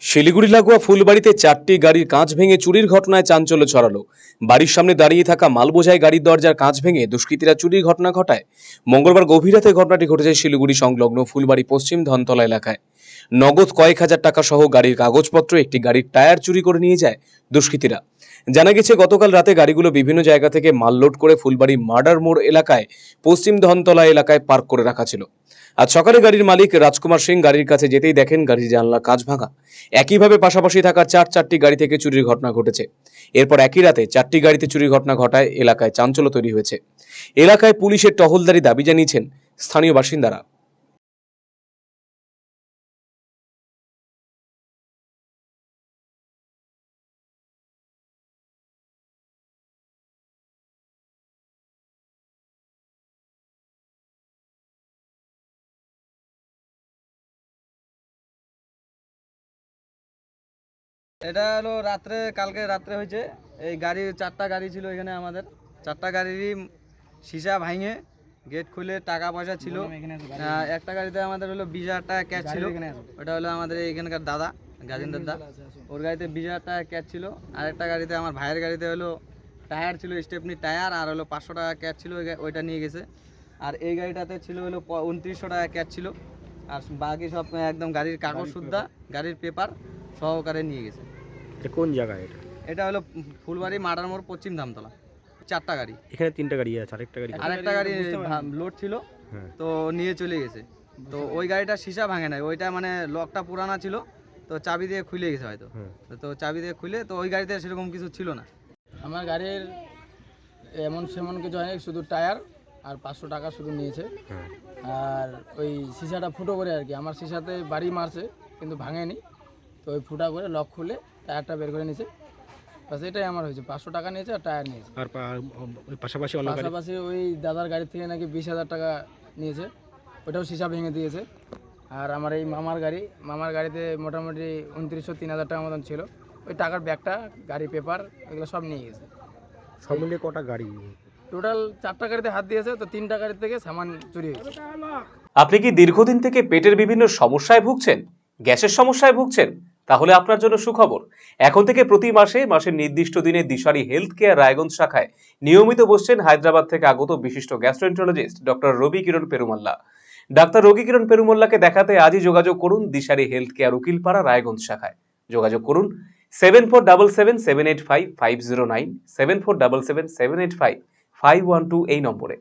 শিলিগুড়ি লাগোয়া ফুলবাড়িতে 4টি গাড়ির কাঁচ ভেঙে চুরির ঘটনায় চাঞ্চল্য ছড়ালো। বাড়ির সামনে দাঁড়িয়ে থাকা মালবোঝাই গাড়ির দরজার কাঁচ ভেঙে দুষ্কৃতীরা চুরির ঘটনা ঘটায়। মঙ্গলবার গভীর রাতে ঘটনাটি ঘটেছে শিলিগুড়ি সংলগ্ন ফুলবাড়ি পশ্চিম ধনতলা এলাকায়। নগদ কয়েক হাজার টাকা সহ গাড়ির কাগজপত্র, একটি গাড়ির টায়ার চুরি করে নিয়ে যায় দুষ্কৃতীরা। জানা গেছে, গতকাল রাতে গাড়িগুলো বিভিন্ন জায়গা থেকে মাল লোড করে ফুলবাড়ি মার্ডার মোড় এলাকায় পশ্চিম ধনতলা এলাকায় পার্ক করে রাখা ছিল। আজ সকালে গাড়ির মালিক রাজকুমার সিং গাড়ির কাছে যেতেই দেখেন গাড়ির জানলা কাঁচ ভাঙা। একইভাবে পাশাপাশি থাকা চারটি গাড়ি থেকে চুরির ঘটনা ঘটেছে। এরপর একই রাতে 4টি গাড়িতে চুরির ঘটনা ঘটায় এলাকায় চাঞ্চল্য তৈরি হয়েছে। এলাকায় পুলিশের টহলদারি দাবি জানিয়েছেন স্থানীয় বাসিন্দারা। এটা হলো কালকে রাত্রে হয়েছে। এই গাড়ির 4টা গাড়ি ছিল এখানে, আমাদের 4টা গাড়িরই সীসা ভাঙে গেট খুলে টাকা পয়সা ছিল। একটা গাড়িতে আমাদের হলো 20,000 টাকা ক্যাশ ছিল, ওটা হলো আমাদের এখানকার দাদা গাজিন্দার দা, ওর গাড়িতে 20,000 টাকা ক্যাশ ছিল। আর একটা গাড়িতে আমার ভাইয়ের গাড়িতে হলো টায়ার ছিল, স্টেপনি টায়ার, আর হলো 500 টাকা ক্যাশ ছিল, ওইটা নিয়ে গেছে। আর এই গাড়িটাতে ছিল হলো 2900 টাকা ক্যাশ ছিল। আর বাকি সব একদম গাড়ির কাগজ সুদ্ধা, গাড়ির পেপার সহকারে নিয়ে গেছে। কোন জায়গায় এটা? এটা হলো ফুলবাড়ি মার্ডার মোড় পশ্চিম ধামতলা। 4টা গাড়ি, এখানে 3টা গাড়ি আছে, আরেকটা গাড়ি লোড ছিল, তো নিয়ে চলে গেছে। তো ওই গাড়িটা সীসা ভাঙে নাই, ওইটা মানে লকটা পুরানা ছিল, তো চাবি দিয়ে খুলে গেছে হয়তো। তো চাবি দিয়ে খুলে, তো ওই গাড়িতে সেরকম কিছু ছিল না। আমার গাড়ির এমন সেমন কিছু হয়নি, শুধু টায়ার আর 500 টাকা শুধু নিয়েছে। আর ওই সিসাটা ফুটো করে আর কি, আমার সিসাতে বাড়ি মারছে কিন্তু ভাঙেনি, তো ওই ফুটা করে লক খুলে টায়ারটা বের করে নিয়েছে। বাস এটাই আমার হয়েছে, 500 টাকা নিয়েছে আর টায়ার নিয়েছে। আর পাশাপাশি ওই দাদার গাড়ি থেকে নাকি 20,000 টাকা নিয়েছে, ওটাও সিসা ভেঙে দিয়েছে। আর আমার এই মামার গাড়িতে মোটামুটি 2900-3000 টাকা মতন ছিল। ওই টাকার ব্যাগটা, গাড়ি পেপার, এগুলো সব নিয়ে গেছে। সব মিলিয়ে কটা গাড়ি? টোটাল 4টা গাড়িতে হাত দিয়েছে, তো 3টা গাড়ি থেকে সামান চুরি হয়েছে। আপনি কি দীর্ঘদিন থেকে পেটের বিভিন্ন সমস্যায় ভুগছেন, গ্যাসের সমস্যায় ভুগছেন? তাহলে আপনার জন্য সুখবর। এখন থেকে প্রতি মাসের নির্দিষ্ট দিনে দিশারি হেলথ কেয়ার রায়গঞ্জ শাখায় নিয়মিত বসছেন হায়দ্রাবাদ থেকে আগত বিশিষ্ট গ্যাস্ট্রোএন্টারোলজিস্ট ডক্টর রবি কিরণ পেরুমাল্লা। ডাক্তার রবি কিরণ পেরুমাল্লাকে দেখাতে আজই যোগাযোগ করুন দিশারি হেলথ কেয়ার উকিলপাড়া রায়গঞ্জ শাখায়। যোগাযোগ করুন 7477785509, 7477785512 এই নম্বরে।